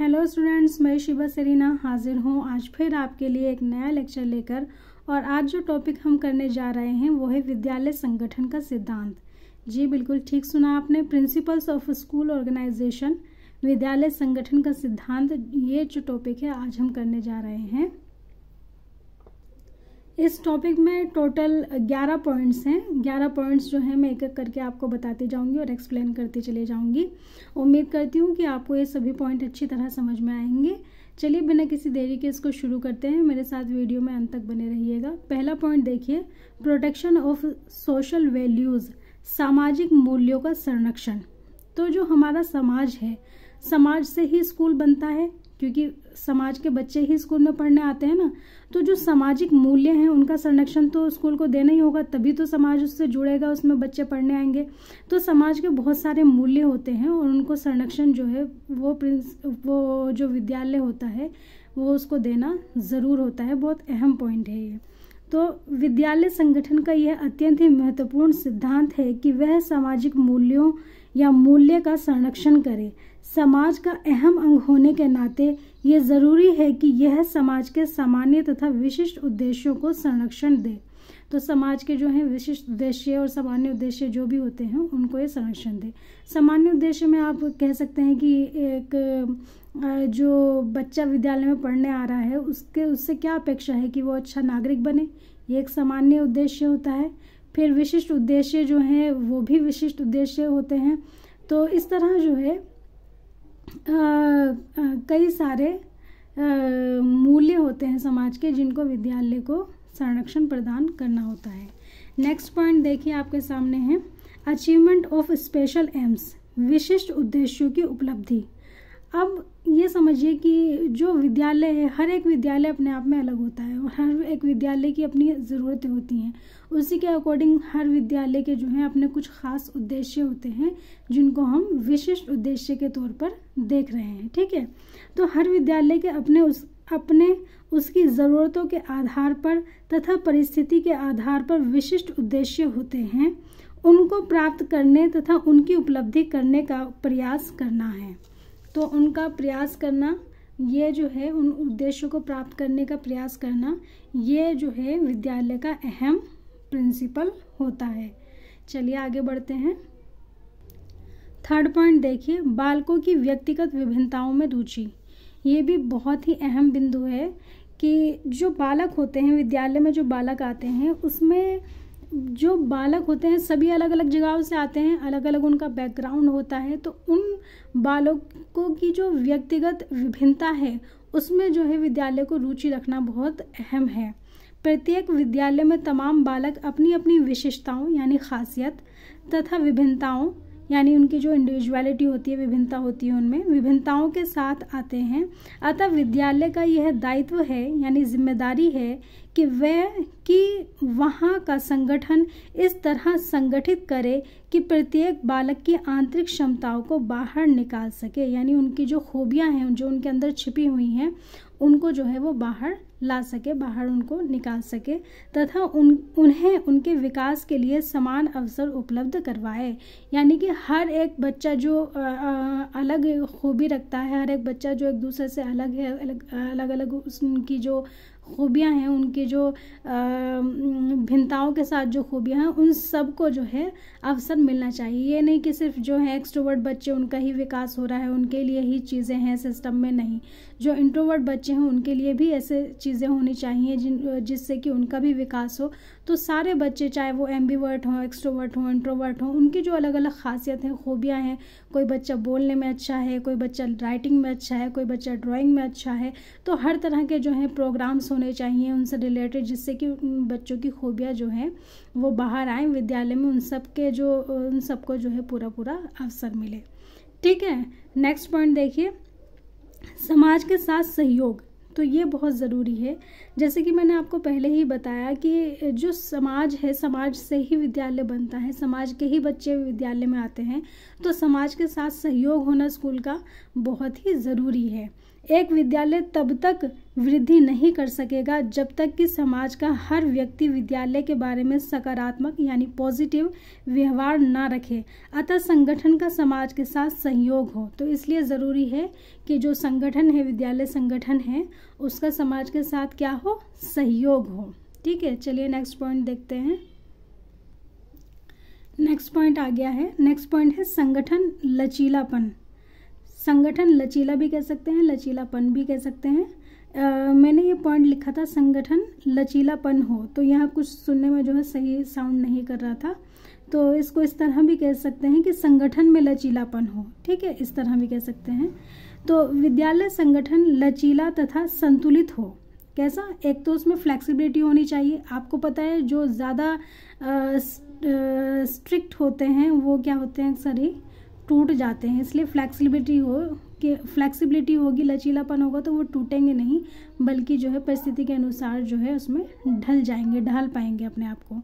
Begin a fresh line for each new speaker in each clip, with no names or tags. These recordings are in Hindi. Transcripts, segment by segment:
हेलो स्टूडेंट्स, मैं शिवा सेरीना हाजिर हूँ आज फिर आपके लिए एक नया लेक्चर लेकर। और आज जो टॉपिक हम करने जा रहे हैं वो है विद्यालय संगठन का सिद्धांत। जी बिल्कुल ठीक सुना आपने, प्रिंसिपल्स ऑफ स्कूल ऑर्गेनाइजेशन, विद्यालय संगठन का सिद्धांत। ये जो टॉपिक है आज हम करने जा रहे हैं। इस टॉपिक में टोटल 11 पॉइंट्स हैं। 11 पॉइंट्स जो हैं मैं एक एक करके आपको बताती जाऊंगी और एक्सप्लेन करती चली जाऊंगी। उम्मीद करती हूँ कि आपको ये सभी पॉइंट अच्छी तरह समझ में आएंगे। चलिए बिना किसी देरी के इसको शुरू करते हैं। मेरे साथ वीडियो में अंत तक बने रहिएगा। पहला पॉइंट देखिए, प्रोटेक्शन ऑफ सोशल वैल्यूज़, सामाजिक मूल्यों का संरक्षण। तो जो हमारा समाज है, समाज से ही स्कूल बनता है, क्योंकि समाज के बच्चे ही स्कूल में पढ़ने आते हैं ना। तो जो सामाजिक मूल्य हैं उनका संरक्षण तो स्कूल को देना ही होगा, तभी तो समाज उससे जुड़ेगा, उसमें बच्चे पढ़ने आएंगे। तो समाज के बहुत सारे मूल्य होते हैं और उनको संरक्षण जो है वो जो विद्यालय होता है वो उसको देना ज़रूर होता है। बहुत अहम पॉइंट है ये। तो विद्यालय संगठन का यह अत्यंत ही महत्वपूर्ण सिद्धांत है कि वह सामाजिक मूल्यों या मूल्य का संरक्षण करे। समाज का अहम अंग होने के नाते ये ज़रूरी है कि यह समाज के सामान्य तथा विशिष्ट उद्देश्यों को संरक्षण दे। तो समाज के जो हैं विशिष्ट उद्देश्य और सामान्य उद्देश्य जो भी होते हैं उनको ये संरक्षण दे। सामान्य उद्देश्य में आप कह सकते हैं कि एक जो बच्चा विद्यालय में पढ़ने आ रहा है उससे क्या अपेक्षा है कि वो अच्छा नागरिक बने, ये एक सामान्य उद्देश्य होता है। फिर विशिष्ट उद्देश्य जो हैं वो भी विशिष्ट उद्देश्य होते हैं। तो इस तरह जो है कई सारे मूल्य होते हैं समाज के जिनको विद्यालय को संरक्षण प्रदान करना होता है। नेक्स्ट पॉइंट देखिए आपके सामने है, अचीवमेंट ऑफ स्पेशल एम्स, विशिष्ट उद्देश्यों की उपलब्धि। अब ये समझिए कि जो विद्यालय है, हर एक विद्यालय अपने आप में अलग होता है और हर एक विद्यालय की अपनी ज़रूरतें होती हैं। उसी के अकॉर्डिंग हर विद्यालय के जो हैं अपने कुछ खास उद्देश्य होते हैं जिनको हम विशिष्ट उद्देश्य के तौर पर देख रहे हैं। ठीक है, तो हर विद्यालय के अपने उसकी ज़रूरतों के आधार पर तथा परिस्थिति के आधार पर विशिष्ट उद्देश्य होते हैं। उनको प्राप्त करने तथा उनकी उपलब्धि करने का प्रयास करना है। तो उनका प्रयास करना, ये जो है उन उद्देश्यों को प्राप्त करने का प्रयास करना, ये जो है विद्यालय का अहम प्रिंसिपल होता है। चलिए आगे बढ़ते हैं। थर्ड पॉइंट देखिए, बालकों की व्यक्तिगत विभिन्नताओं में रुचि। ये भी बहुत ही अहम बिंदु है कि जो बालक होते हैं, विद्यालय में जो बालक आते हैं, उसमें जो बालक होते हैं सभी अलग अलग जगहों से आते हैं, अलग अलग उनका बैकग्राउंड होता है। तो उन बालकों की जो व्यक्तिगत विभिन्नता है उसमें जो है विद्यालय को रुचि रखना बहुत अहम है। प्रत्येक विद्यालय में तमाम बालक अपनी अपनी विशेषताओं यानी खासियत तथा विभिन्नताओं यानी उनकी जो इंडिविजुअलिटी होती है, विभिन्नता होती है, उनमें विभिन्नताओं के साथ आते हैं। अतः विद्यालय का यह दायित्व है यानी जिम्मेदारी है कि वहाँ का संगठन इस तरह संगठित करे कि प्रत्येक बालक की आंतरिक क्षमताओं को बाहर निकाल सके, यानी उनकी जो खूबियाँ हैं, जो उनके अंदर छिपी हुई हैं, उनको जो है वो बाहर ला सके, बाहर उनको निकाल सके तथा उन्हें उनके विकास के लिए समान अवसर उपलब्ध करवाए। यानी कि हर एक बच्चा जो अलग खूबी रखता है, हर एक बच्चा जो एक दूसरे से अलग है, अलग अलग उनकी जो खूबियाँ हैं, उनकी जो भिन्नताओं के साथ जो खूबियाँ हैं, उन सब को जो है अवसर मिलना चाहिए। ये नहीं कि सिर्फ जो है एक्सट्रोवर्ट बच्चे उनका ही विकास हो रहा है, उनके लिए ही चीज़ें हैं सिस्टम में, नहीं। जो इंट्रोवर्ट बच्चे हैं उनके लिए भी ऐसे चीज़ें होनी चाहिए जिससे कि उनका भी विकास हो। तो सारे बच्चे, चाहे वो एम्बीवर्ट हों, एक्सट्रोवर्ट हों, इंट्रोवर्ट हों, उनकी जो अलग अलग खासियत हैं, खूबियाँ हैं, कोई बच्चा बोलने में अच्छा है, कोई बच्चा राइटिंग में अच्छा है, कोई बच्चा ड्राइंग में अच्छा है। तो हर तरह के जो हैं प्रोग्राम्स होने चाहिए उनसे रिलेटेड, जिससे कि उन बच्चों की खूबियाँ जो हैं वो बाहर आएँ विद्यालय में, उन सबको जो है पूरा अवसर मिले। ठीक है, नेक्स्ट पॉइंट देखिए, समाज के साथ सहयोग। तो ये बहुत ज़रूरी है। जैसे कि मैंने आपको पहले ही बताया कि जो समाज है, समाज से ही विद्यालय बनता है, समाज के ही बच्चे विद्यालय में आते हैं। तो समाज के साथ सहयोग होना स्कूल का बहुत ही ज़रूरी है। एक विद्यालय तब तक वृद्धि नहीं कर सकेगा जब तक कि समाज का हर व्यक्ति विद्यालय के बारे में सकारात्मक यानी पॉजिटिव व्यवहार ना रखे। अतः संगठन का समाज के साथ सहयोग हो। तो इसलिए ज़रूरी है कि जो संगठन है, विद्यालय संगठन है, उसका समाज के साथ क्या हो, सहयोग हो। ठीक है, चलिए नेक्स्ट पॉइंट देखते हैं। नेक्स्ट पॉइंट आ गया है। नेक्स्ट पॉइंट है संगठन लचीलापन। संगठन लचीला भी कह सकते हैं, लचीलापन भी कह सकते हैं। मैंने ये पॉइंट लिखा था संगठन लचीलापन हो, तो यहाँ कुछ सुनने में जो है सही साउंड नहीं कर रहा था, तो इसको इस तरह भी कह सकते हैं कि संगठन में लचीलापन हो। ठीक है, इस तरह भी कह सकते हैं। तो विद्यालय संगठन लचीला तथा संतुलित हो। कैसा? एक तो उसमें फ्लेक्सिबिलिटी होनी चाहिए। आपको पता है जो ज़्यादा स्ट्रिक्ट होते हैं वो क्या होते हैं, अक्सर ही टूट जाते हैं। इसलिए फ्लेक्सिबिलिटी हो, कि फ्लेक्सिबिलिटी होगी, लचीलापन होगा तो वो टूटेंगे नहीं, बल्कि जो है परिस्थिति के अनुसार जो है उसमें ढल जाएंगे, ढाल पाएंगे अपने आप को।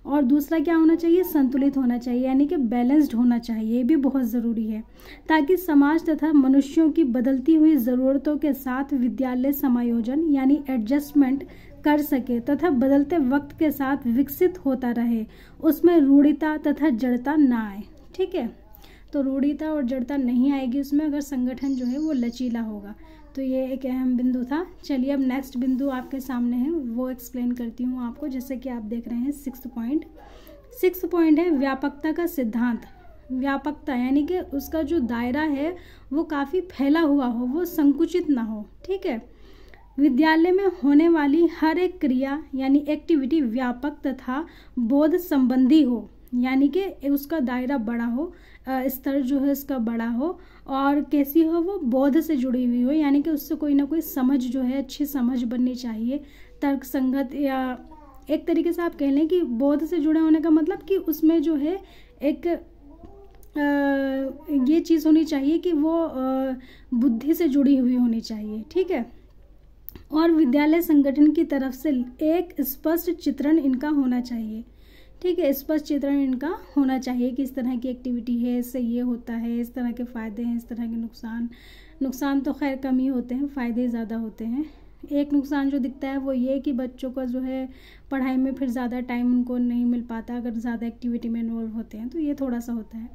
और दूसरा क्या होना चाहिए, संतुलित होना चाहिए, यानी कि बैलेंस्ड होना चाहिए। ये भी बहुत ज़रूरी है ताकि समाज तथा मनुष्यों की बदलती हुई ज़रूरतों के साथ विद्यालय समायोजन यानी एडजस्टमेंट कर सके तथा बदलते वक्त के साथ विकसित होता रहे, उसमें रूढ़िता तथा जड़ता ना आए। ठीक है, तो रूढ़िता और जड़ता नहीं आएगी उसमें अगर संगठन जो है वो लचीला होगा। तो ये एक अहम बिंदु था। चलिए अब नेक्स्ट बिंदु आपके सामने है, वो एक्सप्लेन करती हूँ आपको। जैसे कि आप देख रहे हैं 6th पॉइंट। 6th पॉइंट है व्यापकता का सिद्धांत। व्यापकता यानी कि उसका जो दायरा है वो काफ़ी फैला हुआ हो, वो संकुचित ना हो। ठीक है, विद्यालय में होने वाली हर एक क्रिया यानी एक्टिविटी व्यापक तथा बोध संबंधी हो, यानी कि उसका दायरा बड़ा हो, स्तर जो है इसका बड़ा हो, और कैसी हो, वो बोध से जुड़ी हुई हो, यानी कि उससे कोई ना कोई समझ जो है, अच्छी समझ बननी चाहिए, तर्क संगत, या एक तरीके से आप कह लें कि बोध से जुड़े होने का मतलब कि उसमें जो है एक ये चीज़ होनी चाहिए कि वो बुद्धि से जुड़ी हुई होनी चाहिए। ठीक है, और विद्यालय संगठन की तरफ से एक स्पष्ट चित्रण इनका होना चाहिए। ठीक है, स्पष्ट चित्रण इनका होना चाहिए कि इस तरह की एक्टिविटी है, इससे ये होता है, इस तरह के फ़ायदे हैं, इस तरह के नुकसान तो खैर कम ही होते हैं, फ़ायदे ज़्यादा होते हैं। एक नुकसान जो दिखता है वो ये कि बच्चों का जो है पढ़ाई में फिर ज़्यादा टाइम उनको नहीं मिल पाता अगर ज़्यादा एक्टिविटी में इन्वॉल्व होते हैं, तो ये थोड़ा सा होता है।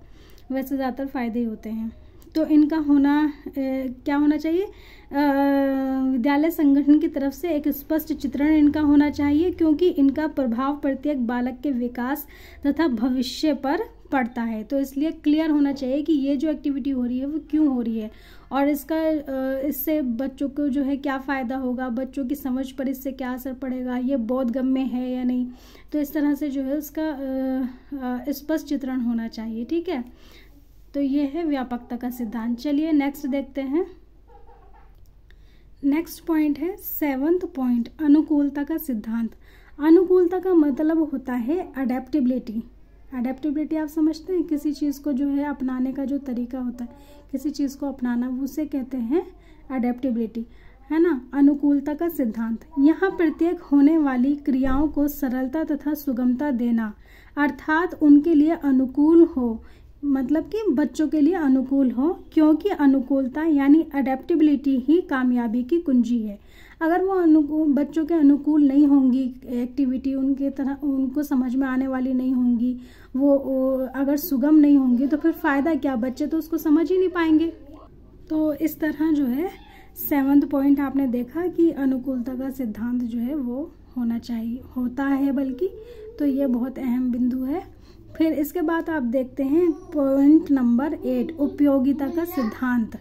वैसे ज़्यादातर फ़ायदे ही होते हैं। तो इनका होना क्या होना चाहिए, विद्यालय संगठन की तरफ से एक स्पष्ट चित्रण इनका होना चाहिए, क्योंकि इनका प्रभाव प्रत्येक बालक के विकास तथा भविष्य पर पड़ता है। तो इसलिए क्लियर होना चाहिए कि ये जो एक्टिविटी हो रही है वो क्यों हो रही है, और इससे बच्चों को जो है क्या फ़ायदा होगा, बच्चों की समझ पर इससे क्या असर पड़ेगा, ये बोधगम्य है या नहीं। तो इस तरह से जो है उसका स्पष्ट चित्रण होना चाहिए। ठीक है, तो ये है व्यापकता का सिद्धांत। चलिए नेक्स्ट देखते हैं। नेक्स्ट पॉइंट है 7th पॉइंट, अनुकूलता का सिद्धांत। अनुकूलता का मतलब होता है अडेप्टेबिलिटी। अडेप्टेबिलिटी आप समझते हैं, किसी चीज़ को जो है अपनाने का जो तरीका होता है, किसी चीज़ को अपनाना, उसे कहते हैं अडेप्टेबिलिटी, है ना। अनुकूलता का सिद्धांत, यहाँ प्रत्येक होने वाली क्रियाओं को सरलता तथा सुगमता देना, अर्थात उनके लिए अनुकूल हो, मतलब कि बच्चों के लिए अनुकूल हो, क्योंकि अनुकूलता यानी अडेप्टेबिलिटी ही कामयाबी की कुंजी है। अगर वो बच्चों के अनुकूल नहीं होंगी एक्टिविटी, उनके तरह उनको समझ में आने वाली नहीं होंगी, वो अगर सुगम नहीं होंगी, तो फिर फ़ायदा क्या, बच्चे तो उसको समझ ही नहीं पाएंगे। तो इस तरह जो है 7th पॉइंट आपने देखा कि अनुकूलता का सिद्धांत जो है वो होना चाहिए, होता है बल्कि, तो ये बहुत अहम बिंदु है। फिर इसके बाद आप देखते हैं पॉइंट नंबर 8, उपयोगिता का सिद्धांत।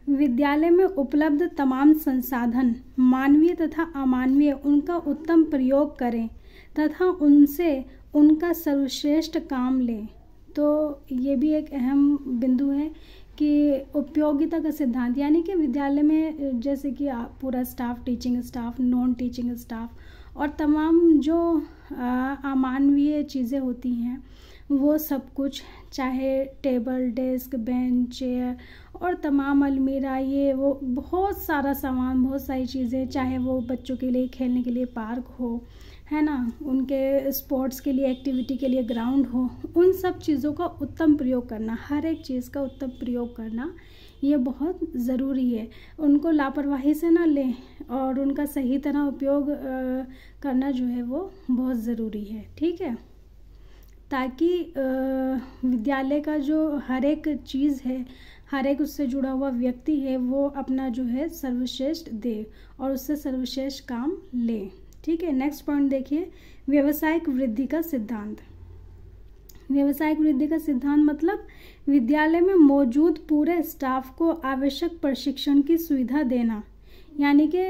विद्यालय में उपलब्ध तमाम संसाधन मानवीय तथा अमानवीय उनका उत्तम प्रयोग करें तथा उनसे उनका सर्वश्रेष्ठ काम लें। तो ये भी एक अहम बिंदु है कि उपयोगिता का सिद्धांत, यानी कि विद्यालय में जैसे कि पूरा staff, teaching staff, non teaching staff और तमाम जो अमानवीय चीज़ें होती हैं वो सब कुछ, चाहे टेबल, डेस्क, बेंच, चेयर और तमाम अलमीरा, ये वो बहुत सारा सामान, बहुत सारी चीज़ें, चाहे वो बच्चों के लिए खेलने के लिए पार्क हो, है ना, उनके स्पोर्ट्स के लिए, एक्टिविटी के लिए ग्राउंड हो, उन सब चीज़ों का उत्तम प्रयोग करना, हर एक चीज़ का उत्तम प्रयोग करना ये बहुत ज़रूरी है। उनको लापरवाही से ना लें और उनका सही तरह उपयोग करना जो है वो बहुत ज़रूरी है, ठीक है, ताकि विद्यालय का जो हर एक चीज़ है, हर एक उससे जुड़ा हुआ व्यक्ति है, वो अपना जो है सर्वश्रेष्ठ दे और उससे सर्वश्रेष्ठ काम ले, ठीक है। नेक्स्ट पॉइंट देखिए, व्यावसायिक वृद्धि का सिद्धांत। व्यावसायिक वृद्धि का सिद्धांत मतलब विद्यालय में मौजूद पूरे स्टाफ को आवश्यक प्रशिक्षण की सुविधा देना, यानी कि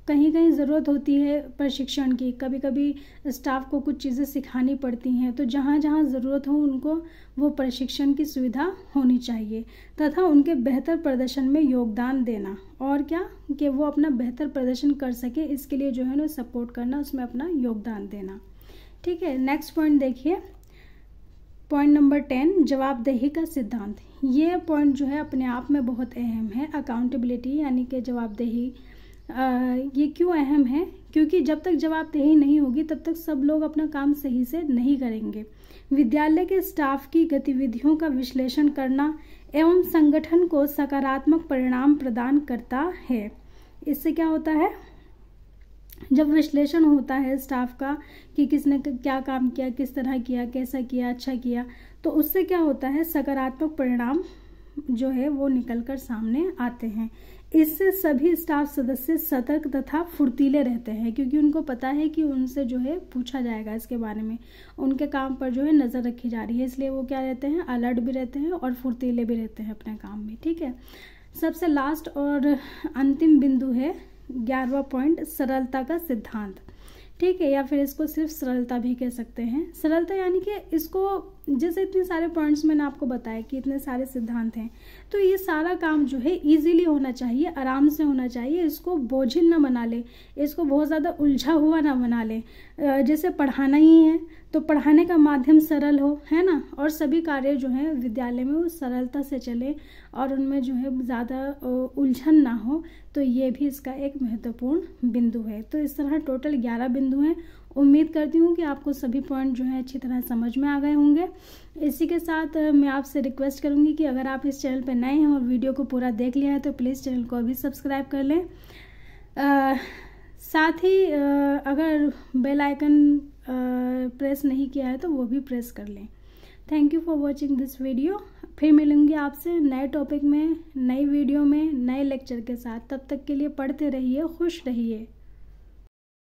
कहीं कहीं ज़रूरत होती है प्रशिक्षण की, कभी कभी स्टाफ को कुछ चीज़ें सिखानी पड़ती हैं, तो जहाँ जहाँ ज़रूरत हो उनको वो प्रशिक्षण की सुविधा होनी चाहिए, तथा उनके बेहतर प्रदर्शन में योगदान देना, और क्या कि वो अपना बेहतर प्रदर्शन कर सके, इसके लिए जो है ना सपोर्ट करना, उसमें अपना योगदान देना, ठीक है। नेक्स्ट पॉइंट देखिए, पॉइंट नंबर 10, जवाबदेही का सिद्धांत। ये पॉइंट जो है अपने आप में बहुत अहम है। अकाउंटेबिलिटी यानी कि जवाबदेही, ये क्यों अहम है? क्योंकि जब तक जवाबदेही नहीं होगी तब तक सब लोग अपना काम सही से नहीं करेंगे। विद्यालय के स्टाफ की गतिविधियों का विश्लेषण करना एवं संगठन को सकारात्मक परिणाम प्रदान करता है। इससे क्या होता है, जब विश्लेषण होता है स्टाफ का कि किसने क्या काम किया, किस तरह किया, कैसा किया, अच्छा किया, तो उससे क्या होता है, सकारात्मक परिणाम जो है वो निकलकर सामने आते हैं। इससे सभी स्टाफ सदस्य सतर्क तथा फुर्तीले रहते हैं, क्योंकि उनको पता है कि उनसे जो है पूछा जाएगा इसके बारे में, उनके काम पर जो है नज़र रखी जा रही है, इसलिए वो क्या रहते हैं, अलर्ट भी रहते हैं और फुर्तीले भी रहते हैं अपने काम में, ठीक है। सबसे लास्ट और अंतिम बिंदु है 11वां पॉइंट, सरलता का सिद्धांत, ठीक है, या फिर इसको सिर्फ सरलता भी कह सकते हैं। सरलता यानी कि इसको, जैसे इतने सारे पॉइंट्स मैंने आपको बताया कि इतने सारे सिद्धांत हैं, तो ये सारा काम जो है इजीली होना चाहिए, आराम से होना चाहिए, इसको बोझिल ना बना ले, इसको बहुत ज़्यादा उलझा हुआ ना बना ले। जैसे पढ़ाना ही है तो पढ़ाने का माध्यम सरल हो, है ना, और सभी कार्य जो हैं विद्यालय में वो सरलता से चले और उनमें जो है ज़्यादा उलझन ना हो, तो ये भी इसका एक महत्वपूर्ण बिंदु है। तो इस तरह टोटल 11 बिंदु हैं। उम्मीद करती हूँ कि आपको सभी पॉइंट जो है अच्छी तरह समझ में आ गए होंगे। इसी के साथ मैं आपसे रिक्वेस्ट करूँगी कि अगर आप इस चैनल पर नए हैं और वीडियो को पूरा देख लिया है तो प्लीज़ चैनल को अभी सब्सक्राइब कर लें। साथ ही अगर बेल आइकन प्रेस नहीं किया है तो वो भी प्रेस कर लें। Thank you for watching this video. फिर मिलूंगी आपसे नए टॉपिक में, नई वीडियो में, नए लेक्चर के साथ। तब तक के लिए पढ़ते रहिए, खुश रहिए।